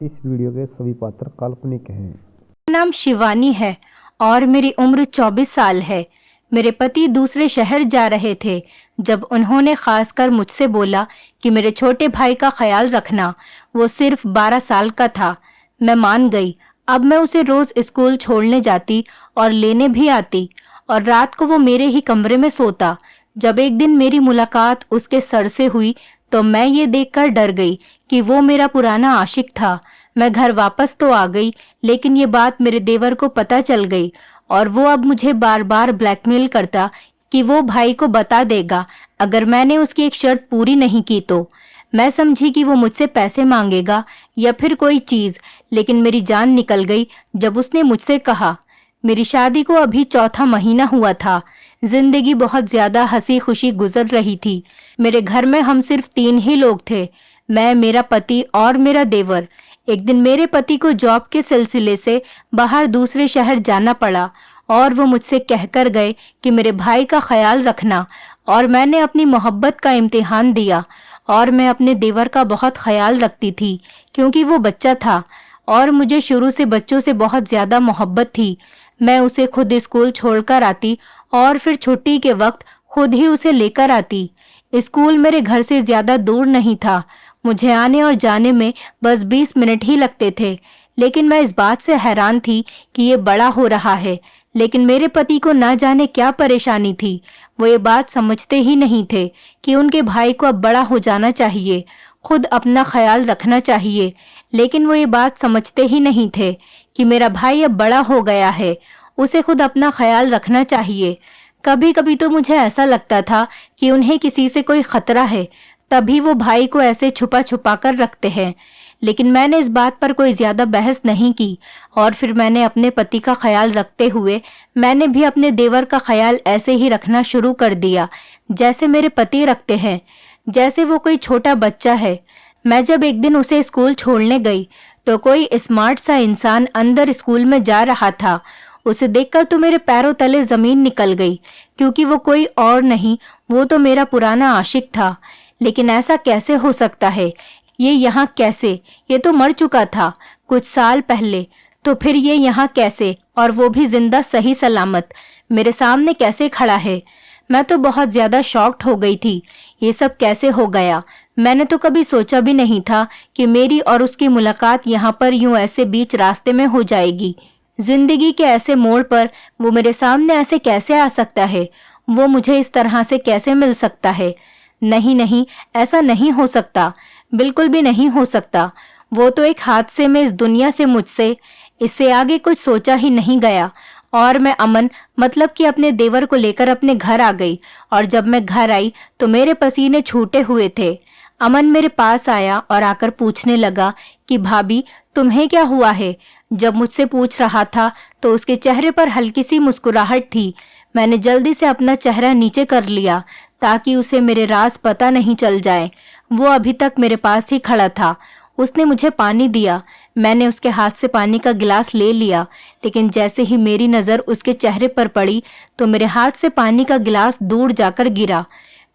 इस वीडियो के सभी पात्र काल्पनिक हैं। मेरा नाम शिवानी है और मेरी उम्र 24 साल है। मेरे पति दूसरे शहर जा रहे थे जब उन्होंने खासकर मुझसे बोला कि मेरे छोटे भाई का ख्याल रखना। वो सिर्फ 12 साल का था। मैं मान गई। अब मैं उसे रोज स्कूल छोड़ने जाती और लेने भी आती और रात को वो मेरे ही कमरे में सोता। जब एक दिन मेरी मुलाकात उसके सर से हुई तो मैं ये देखकर डर गई कि वो मेरा पुराना आशिक था। मैं घर वापस तो आ गई, लेकिन ये बात मेरे देवर को पता चल गई और वो अब मुझे बार बार ब्लैकमेल करता कि वो भाई को बता देगा अगर मैंने उसकी एक शर्त पूरी नहीं की तो। मैं समझी कि वो मुझसे पैसे मांगेगा या फिर कोई चीज, लेकिन मेरी जान निकल गई जब उसने मुझसे कहा। मेरी शादी को अभी चौथा महीना हुआ था। जिंदगी बहुत ज्यादा हंसी खुशी गुजर रही थी। मेरे घर में हम सिर्फ 3 ही लोग थे, मैं, मेरा पति और मेरा देवर। एक दिन मेरे पति को जॉब के सिलसिले से बाहर दूसरे शहर जाना पड़ा और वो मुझसे कहकर गए कि मेरे भाई का ख्याल रखना। और मैंने अपनी मोहब्बत का इम्तिहान दिया और मैं अपने देवर का बहुत ख्याल रखती थी क्योंकि वो बच्चा था और मुझे शुरू से बच्चों से बहुत ज्यादा मोहब्बत थी। मैं उसे खुद स्कूल छोड़कर आती और फिर छुट्टी के वक्त खुद ही उसे लेकर आती। स्कूल मेरे घर से ज्यादा दूर नहीं था। मुझे आने और जाने में बस 20 मिनट ही लगते थे, लेकिन मैं इस बात से हैरान थी कि ये बड़ा हो रहा है। लेकिन मेरे पति को ना जाने क्या परेशानी थी। वो ये बात समझते ही नहीं थे कि उनके भाई को अब बड़ा हो जाना चाहिए, खुद अपना ख्याल रखना चाहिए। लेकिन वो ये बात समझते ही नहीं थे कि मेरा भाई अब बड़ा हो गया है, उसे खुद अपना ख्याल रखना चाहिए। कभी कभी तो मुझे ऐसा लगता था कि उन्हें किसी से कोई खतरा है, तभी वो भाई को ऐसे छुपा छुपा कर रखते हैं। लेकिन मैंने इस बात पर कोई ज्यादा बहस नहीं की और फिर मैंने अपने पति का ख्याल रखते हुए मैंने भी अपने देवर का ख्याल ऐसे ही रखना शुरू कर दिया जैसे मेरे पति रखते हैं, जैसे वो कोई छोटा बच्चा है। मैं जब एक दिन उसे स्कूल छोड़ने गई तो कोई स्मार्ट सा इंसान अंदर स्कूल में जा रहा था। उसे देखकर तो मेरे पैरों तले जमीन निकल गई, क्योंकि वो कोई और नहीं, वो तो मेरा पुराना आशिक था। लेकिन ऐसा कैसे हो सकता है? ये यहाँ कैसे? ये तो मर चुका था कुछ साल पहले, तो फिर ये यहाँ कैसे, और वो भी जिंदा सही सलामत मेरे सामने कैसे खड़ा है? मैं तो बहुत ज्यादा शॉक्ड हो गई थी। ये सब कैसे हो गया? मैंने तो कभी सोचा भी नहीं था कि मेरी और उसकी मुलाकात यहाँ पर यूं ऐसे बीच रास्ते में हो जाएगी। जिंदगी के ऐसे मोड़ पर वो मेरे सामने ऐसे कैसे आ सकता है? वो मुझे इस तरह से कैसे मिल सकता है? नहीं नहीं, ऐसा नहीं हो सकता, बिल्कुल भी नहीं हो सकता। वो तो एक हादसे में इस दुनिया से मुझसे, इससे आगे कुछ सोचा ही नहीं गया। और मैं अमन, मतलब कि अपने देवर को लेकर अपने घर आ गई। और जब मैं घर आई तो मेरे पसीने छूटे हुए थे। अमन मेरे पास आया और आकर पूछने लगा कि भाभी, तुम्हें क्या हुआ है? जब मुझसे पूछ रहा था तो उसके चेहरे पर हल्की सी मुस्कुराहट थी। मैंने जल्दी से अपना चेहरा नीचे कर लिया ताकि उसे मेरे राज पता नहीं चल जाए। वो अभी तक मेरे पास ही खड़ा था। उसने मुझे पानी दिया। मैंने उसके हाथ से पानी का गिलास ले लिया, लेकिन जैसे ही मेरी नज़र उसके चेहरे पर पड़ी तो मेरे हाथ से पानी का गिलास दूर जाकर गिरा,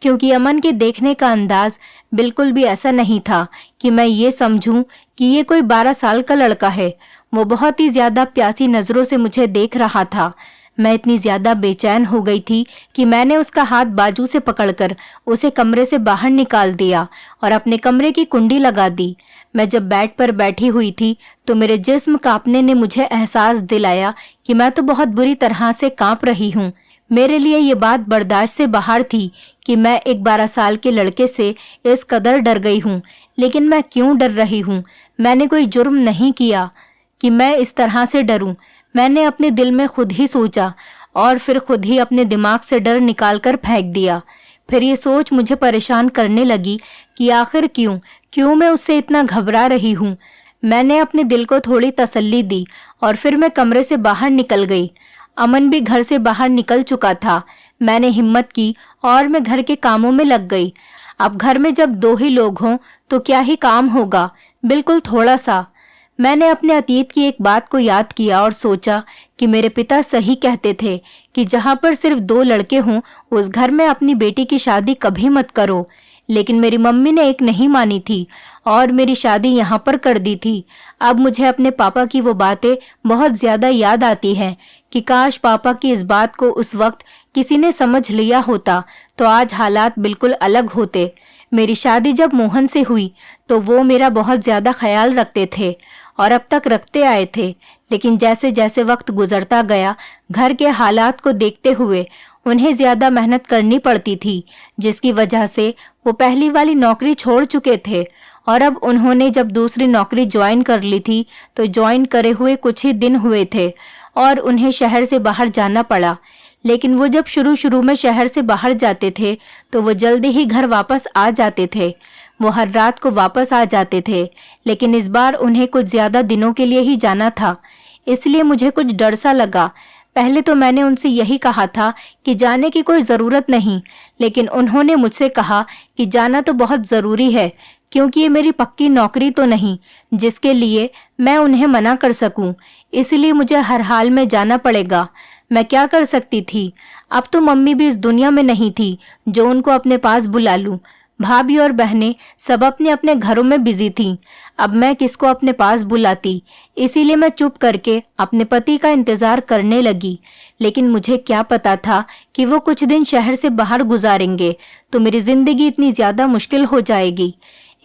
क्योंकि अमन के देखने का अंदाज बिल्कुल भी ऐसा नहीं था कि मैं ये समझूं कि ये कोई 12 साल का लड़का है। वो बहुत ही ज्यादा प्यासी नज़रों से मुझे देख रहा था। मैं इतनी ज्यादा बेचैन हो गई थी कि मैंने उसका हाथ बाजू से पकड़कर उसे कमरे से बाहर निकाल दिया और अपने कमरे की कुंडी लगा दी। मैं जब बेड पर बैठी हुई थी तो मेरे जिस्म कांपने ने मुझे एहसास दिलाया कि मैं तो बहुत बुरी तरह से कांप रही हूँ। मेरे लिए ये बात बर्दाश्त से बाहर थी कि मैं एक 12 साल के लड़के से इस कदर डर गई हूँ। लेकिन मैं क्यों डर रही हूँ? मैंने कोई जुर्म नहीं किया कि मैं इस तरह से डरूं। मैंने अपने दिल में खुद ही सोचा और फिर खुद ही अपने दिमाग से डर निकालकर फेंक दिया। फिर ये सोच मुझे परेशान करने लगी कि आखिर क्यों क्यों मैं उससे इतना घबरा रही हूँ। मैंने अपने दिल को थोड़ी तसल्ली दी और फिर मैं कमरे से बाहर निकल गई। अमन भी घर से बाहर निकल चुका था। मैंने हिम्मत की और मैं घर के कामों में लग गई। अब घर में जब 2 ही लोग हों तो क्या ही काम होगा, बिल्कुल थोड़ा सा। मैंने अपने अतीत की एक बात को याद किया और सोचा कि मेरे पिता सही कहते थे कि जहाँ पर सिर्फ 2 लड़के हों उस घर में अपनी बेटी की शादी कभी मत करो। लेकिन मेरी मम्मी ने एक नहीं मानी थी और मेरी शादी यहाँ पर कर दी थी। अब मुझे अपने पापा की वो बातें बहुत ज़्यादा याद आती हैं कि काश पापा की इस बात को उस वक्त किसी ने समझ लिया होता तो आज हालात बिल्कुल अलग होते। मेरी शादी जब मोहन से हुई तो वो मेरा बहुत ज़्यादा ख्याल रखते थे और अब तक रखते आए थे, लेकिन जैसे जैसे वक्त गुजरता गया घर के हालात को देखते हुए उन्हें ज़्यादा मेहनत करनी पड़ती थी, जिसकी वजह से वो पहली वाली नौकरी छोड़ चुके थे और अब उन्होंने जब दूसरी नौकरी ज्वाइन कर ली थी तो ज्वाइन करे हुए कुछ ही दिन हुए थे और उन्हें शहर से बाहर जाना पड़ा। लेकिन वो जब शुरू में शहर से बाहर जाते थे तो वो जल्दी ही घर वापस आ जाते थे। वो हर रात को वापस आ जाते थे, लेकिन इस बार उन्हें कुछ ज़्यादा दिनों के लिए ही जाना था, इसलिए मुझे कुछ डर सा लगा। पहले तो मैंने उनसे यही कहा था कि जाने की कोई ज़रूरत नहीं, लेकिन उन्होंने मुझसे कहा कि जाना तो बहुत ज़रूरी है क्योंकि ये मेरी पक्की नौकरी तो नहीं जिसके लिए मैं उन्हें मना कर सकूं, इसलिए मुझे हर हाल में जाना पड़ेगा। मैं क्या कर सकती थी? अब तो मम्मी भी इस दुनिया में नहीं थी जो उनको अपने पास बुला लूं। भाभी और बहनें सब अपने अपने घरों में बिजी थीं। अब मैं किसको अपने पास बुलाती, इसीलिए मैं चुप करके अपने पति का इंतज़ार करने लगी। लेकिन मुझे क्या पता था कि वो कुछ दिन शहर से बाहर गुजारेंगे तो मेरी ज़िंदगी इतनी ज़्यादा मुश्किल हो जाएगी।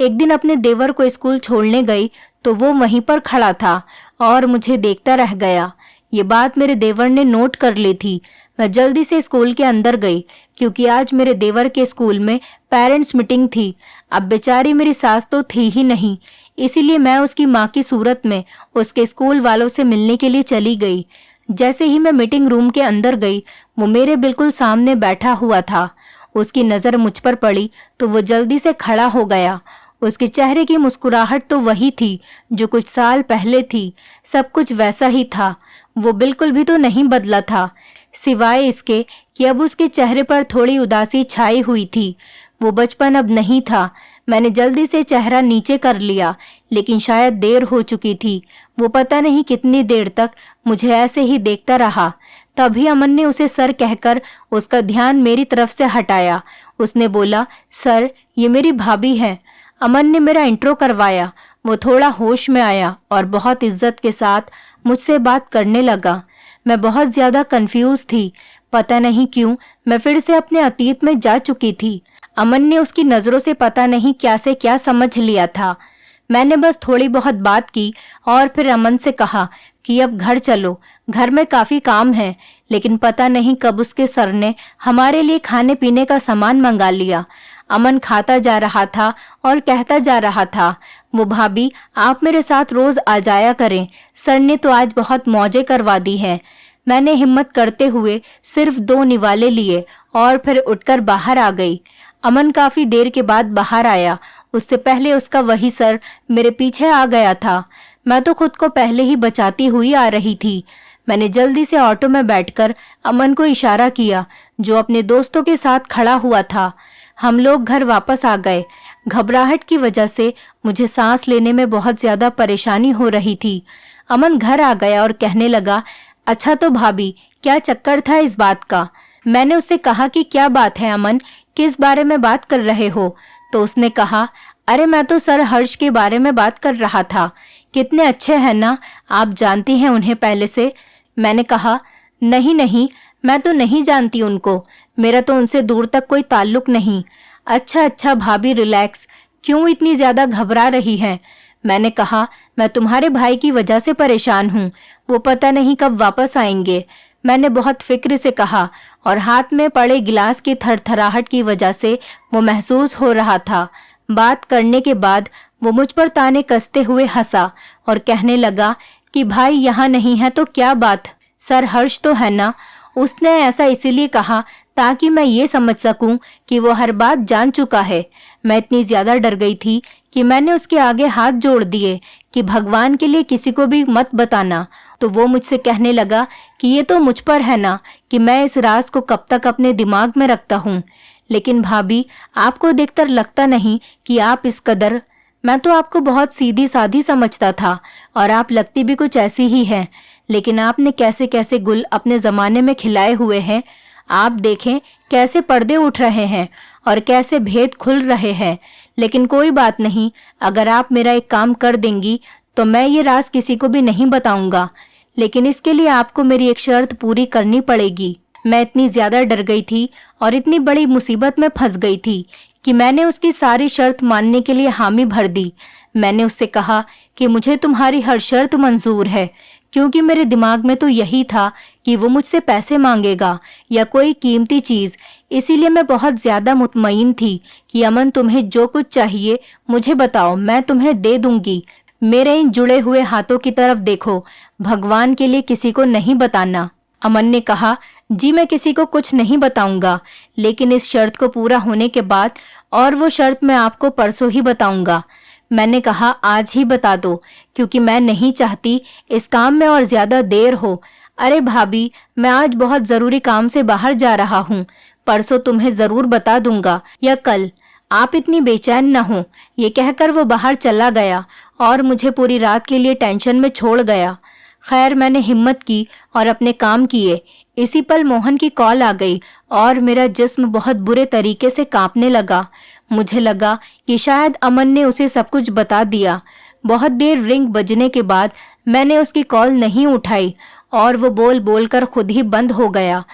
एक दिन अपने देवर को स्कूल छोड़ने गई तो वो वहीं पर खड़ा था और मुझे देखता रह गया। ये बात मेरे देवर ने नोट कर ली थी। मैं जल्दी से स्कूल के अंदर गई क्योंकि आज मेरे देवर के स्कूल में पेरेंट्स मीटिंग थी। अब बेचारी मेरी सास तो थी ही नहीं, इसीलिए मैं उसकी माँ की सूरत में उसके स्कूल वालों से मिलने के लिए चली गई। जैसे ही मैं मीटिंग रूम के अंदर गई वो मेरे बिल्कुल सामने बैठा हुआ था। उसकी नज़र मुझ पर पड़ी तो वो जल्दी से खड़ा हो गया। उसके चेहरे की मुस्कुराहट तो वही थी जो कुछ साल पहले थी, सब कुछ वैसा ही था। वो बिल्कुल भी तो नहीं बदला था, सिवाय इसके कि अब उसके चेहरे पर थोड़ी उदासी छाई हुई थी। वो बचपन अब नहीं था। मैंने जल्दी से चेहरा नीचे कर लिया, लेकिन शायद देर हो चुकी थी। वो पता नहीं कितनी देर तक मुझे ऐसे ही देखता रहा। तभी अमन ने उसे सर कहकर उसका ध्यान मेरी तरफ से हटाया। उसने बोला, सर ये मेरी भाभी है। अमन ने मेरा इंट्रो करवाया। वो थोड़ा होश में आया और बहुत इज्जत के साथ मुझसे बात करने लगा। मैं बहुत ज़्यादा कंफ्यूज थी। पता नहीं क्यों मैं फिर से अपने अतीत में जा चुकी थी। अमन ने उसकी नज़रों से पता नहीं क्या से क्या समझ लिया था। मैंने बस थोड़ी बहुत बात की और फिर अमन से कहा कि अब घर चलो, घर में काफ़ी काम है। लेकिन पता नहीं कब उसके सर ने हमारे लिए खाने पीने का सामान मंगा लिया। अमन खाता जा रहा था और कहता जा रहा था, वो भाभी आप मेरे साथ रोज़ आ जाया करें, सर ने तो आज बहुत मौजें करवा दी हैं। मैंने हिम्मत करते हुए सिर्फ 2 निवाले लिए और फिर उठकर बाहर आ गई। अमन काफ़ी देर के बाद बाहर आया। उससे पहले उसका वही सर मेरे पीछे आ गया था। मैं तो खुद को पहले ही बचाती हुई आ रही थी। मैंने जल्दी से ऑटो में बैठकर अमन को इशारा किया, जो अपने दोस्तों के साथ खड़ा हुआ था। हम लोग घर वापस आ गए। घबराहट की वजह से मुझे सांस लेने में बहुत ज़्यादा परेशानी हो रही थी। अमन घर आ गया और कहने लगा, अच्छा तो भाभी क्या चक्कर था इस बात का? मैंने उससे कहा कि क्या बात है अमन, किस बारे में बात कर रहे हो? तो उसने कहा, अरे मैं तो सर हर्ष के बारे में बात कर रहा था। कितने अच्छे हैं ना, आप जानती हैं उन्हें पहले से? मैंने कहा, नहीं नहीं, मैं तो नहीं जानती उनको, मेरा तो उनसे दूर तक कोई ताल्लुक नहीं। अच्छा भाभी रिलैक्स, क्यों इतनी ज़्यादा घबरा रही हैं? मैंने कहा, मैं तुम्हारे भाई की वजह से परेशान हूँ, वो पता नहीं कब वापस आएंगे। मैंने बहुत फिक्र से कहा और हाथ में पड़े गिलास की थरथराहट की वजह से वो महसूस हो रहा था। बात करने के बाद वो मुझ पर ताने कसते हुए हंसा और कहने लगा कि भाई यहाँ नहीं है तो क्या बात, सर हर्ष तो है ना? उसने ऐसा इसीलिए कहा ताकि मैं ये समझ सकूं कि वो हर बात जान चुका है। मैं इतनी ज़्यादा डर गई थी कि मैंने उसके आगे हाथ जोड़ दिए कि भगवान के लिए किसी को भी मत बताना। तो वो मुझसे कहने लगा कि ये तो मुझ पर है ना कि मैं इस राज को कब तक अपने दिमाग में रखता हूँ। लेकिन भाभी आपको देखकर लगता नहीं कि आप इस कदर, मैं तो आपको बहुत सीधी सादी समझता था और आप लगती भी कुछ ऐसी ही हैं। लेकिन आपने कैसे कैसे गुल अपने ज़माने में खिलाए हुए हैं। आप देखें कैसे पर्दे उठ रहे हैं और कैसे भेद खुल रहे हैं। लेकिन कोई बात नहीं, अगर आप मेरा एक काम कर देंगी तो मैं ये राज किसी को भी नहीं बताऊंगा, लेकिन इसके लिए आपको मेरी एक शर्त पूरी करनी पड़ेगी। मैं इतनी ज्यादा डर गई थी और इतनी बड़ी मुसीबत में फंस गई थी कि मैंने उसकी सारी शर्त मानने के लिए हामी भर दी। मैंने उससे कहा कि मुझे तुम्हारी हर शर्त मंजूर है, क्योंकि मेरे दिमाग में तो यही था कि वो मुझसे पैसे मांगेगा या कोई कीमती चीज। इसीलिए मैं बहुत ज्यादा मुतमईन थी कि अमन, तुम्हें जो कुछ चाहिए मुझे बताओ, मैं तुम्हें दे दूंगी। मेरे इन जुड़े हुए हाथों की तरफ देखो, भगवान के लिए किसी को नहीं बताना। अमन ने कहा, जी मैं किसी को कुछ नहीं बताऊंगा, लेकिन इस शर्त को पूरा होने के बाद, और वो शर्त मैं आपको परसों ही बताऊंगा। मैंने कहा, आज ही बता दो, क्योंकि मैं नहीं चाहती इस काम में और ज्यादा देर हो। अरे भाभी, मैं आज बहुत जरूरी काम से बाहर जा रहा हूँ, परसों तुम्हें जरूर बता दूंगा या कल, आप इतनी बेचैन न हो। ये कहकर वो बाहर चला गया और मुझे पूरी रात के लिए टेंशन में छोड़ गया। खैर, मैंने हिम्मत की और अपने काम किए। इसी पल मोहन की कॉल आ गई और मेरा जिस्म बहुत बुरे तरीके से कांपने लगा। मुझे लगा कि शायद अमन ने उसे सब कुछ बता दिया। बहुत देर रिंग बजने के बाद मैंने उसकी कॉल नहीं उठाई और वो बोल बोलकर खुद ही बंद हो गया।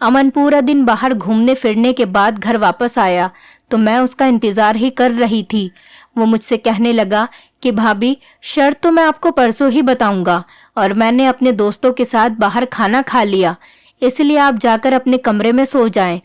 अमन पूरा दिन बाहर घूमने फिरने के बाद घर वापस आया तो मैं उसका इंतजार ही कर रही थी। वो मुझसे कहने लगा कि भाभी, शर्त तो मैं आपको परसों ही बताऊंगा, और मैंने अपने दोस्तों के साथ बाहर खाना खा लिया, इसलिए आप जाकर अपने कमरे में सो जाएं।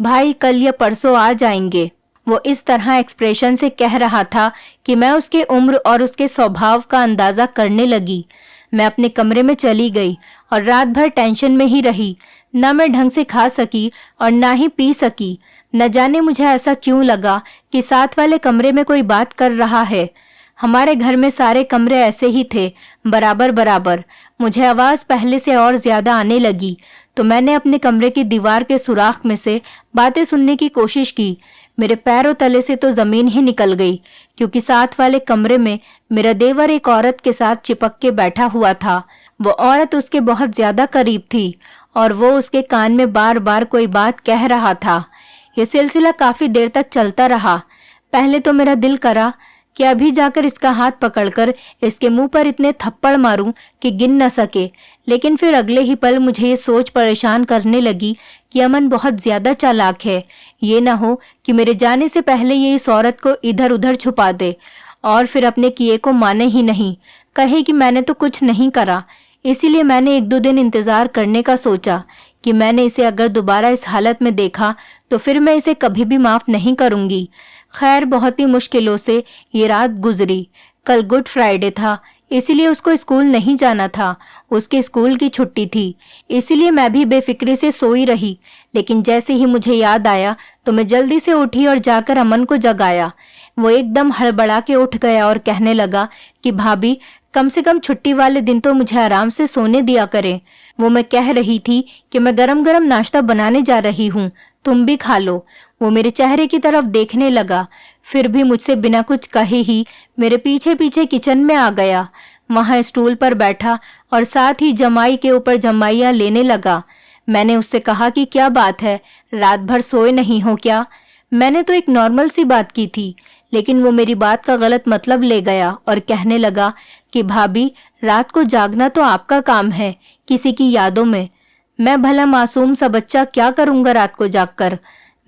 भाई कल या परसों आ जाएंगे। वो इस तरह एक्सप्रेशन से कह रहा था कि मैं उसके उम्र और उसके स्वभाव का अंदाजा करने लगी। मैं अपने कमरे में चली गई और रात भर टेंशन में ही रही। न मैं ढंग से खा सकी और ना ही पी सकी। न जाने मुझे ऐसा क्यों लगा कि साथ वाले कमरे में कोई बात कर रहा है। हमारे घर में सारे कमरे ऐसे ही थे, बराबर बराबर। मुझे आवाज पहले से और ज्यादा आने लगी तो मैंने अपने कमरे की दीवार के सुराख में से बातें सुनने की कोशिश की। मेरे पैरों तले से तो जमीन ही निकल गई, क्योंकि साथ वाले कमरे में मेरा देवर एक औरत के साथ चिपक के बैठा हुआ था। वो औरत उसके बहुत ज्यादा करीब थी और वो उसके कान में बार बार कोई बात कह रहा था। ये सिलसिला काफी देर तक चलता रहा। पहले तो मेरा दिल करा कि अभी जाकर इसका हाथ पकड़कर इसके मुंह पर इतने थप्पड़ मारूं कि गिन न सके, लेकिन फिर अगले ही पल मुझे ये सोच परेशान करने लगी कि अमन बहुत ज्यादा चालाक है। ये न हो कि मेरे जाने से पहले ये इस औरत को इधर उधर छुपा दे और फिर अपने किए को माने ही नहीं, कहे कि मैंने तो कुछ नहीं करा। इसीलिए मैंने 1-2 दिन इंतजार करने का सोचा कि मैंने इसे अगर दोबारा इस हालत में देखा तो फिर मैं इसे कभी भी माफ नहीं करूंगी। खैर, बहुत ही मुश्किलों से ये रात गुजरी। कल गुड फ्राइडे था, इसीलिए उसको स्कूल नहीं जाना था। उसके स्कूल की छुट्टी थी, इसीलिए मैं भी बेफिक्री से सोई रही। लेकिन जैसे ही मुझे याद आया तो मैं जल्दी से उठी और जाकर अमन को जगाया। वो एकदम हड़बड़ा के उठ गया और कहने लगा कि भाभी, कम से कम छुट्टी वाले दिन तो मुझे आराम से सोने दिया करें। वो मैं कह रही थी कि मैं गरम गरम नाश्ता बनाने जा रही हूँ, तुम भी खा लो। वो मेरे चेहरे की तरफ देखने लगा, फिर भी मुझसे बिना कुछ कहे ही मेरे पीछे पीछे किचन में आ गया। वहां स्टूल पर बैठा और साथ ही जमाई के ऊपर जमाइयां लेने लगा। मैंने उससे कहा कि क्या बात है, रात भर सोए नहीं हो क्या? मैंने तो एक नॉर्मल सी बात की थी, लेकिन वो मेरी बात का गलत मतलब ले गया और कहने लगा कि भाभी, रात को जागना तो आपका काम है, किसी की यादों में। मैं भला मासूम सा बच्चा क्या करूंगा रात को जागकर?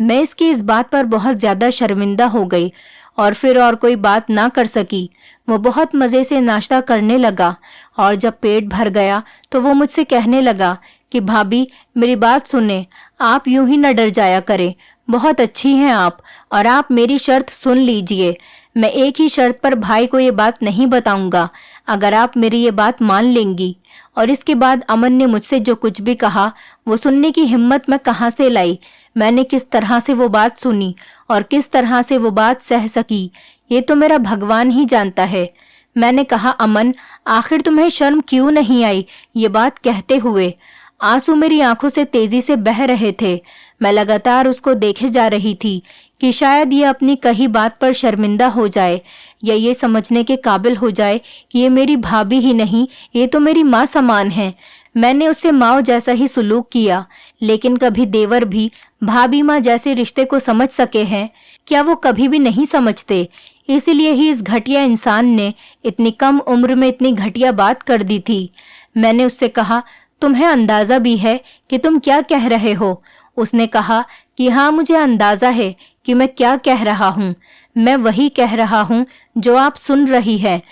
मैं इसकी इस बात पर बहुत ज्यादा शर्मिंदा हो गई और फिर और कोई बात ना कर सकी। वो बहुत मजे से नाश्ता करने लगा और जब पेट भर गया तो वो मुझसे कहने लगा कि भाभी, मेरी बात सुने, आप यूं ही न डर जाया करें, बहुत अच्छी हैं आप, और आप मेरी शर्त सुन लीजिए। मैं एक ही शर्त पर भाई को ये बात नहीं बताऊंगा, अगर आप मेरी ये बात मान लेंगी। और इसके बाद अमन ने मुझसे जो कुछ भी कहा वो सुनने की हिम्मत मैं कहाँ से लाई। मैंने किस तरह से वो बात सुनी और किस तरह से वो बात सह सकी, ये तो मेरा भगवान ही जानता है। मैंने कहा, अमन, आखिर तुम्हें शर्म क्यों नहीं आई ये बात कहते हुए? आंसू मेरी आंखों से तेजी से बह रहे थे। मैं लगातार उसको देखे जा रही थी कि शायद ये अपनी कही बात पर शर्मिंदा हो जाए या ये समझने के काबिल हो जाए कि ये मेरी भाभी ही नहीं, ये तो मेरी माँ समान है। मैंने उससे माँ जैसा ही सुलूक किया, लेकिन कभी देवर भी भाभी माँ जैसे रिश्ते को समझ सके हैं? क्या वो कभी भी नहीं समझते? इसीलिए ही इस घटिया इंसान ने इतनी कम उम्र में इतनी घटिया बात कर दी थी। मैंने उससे कहा, तुम्हें अंदाजा भी है कि तुम क्या कह रहे हो? उसने कहा कि हाँ, मुझे अंदाजा है कि मैं क्या कह रहा हूँ। मैं वही कह रहा हूँ जो आप सुन रही है।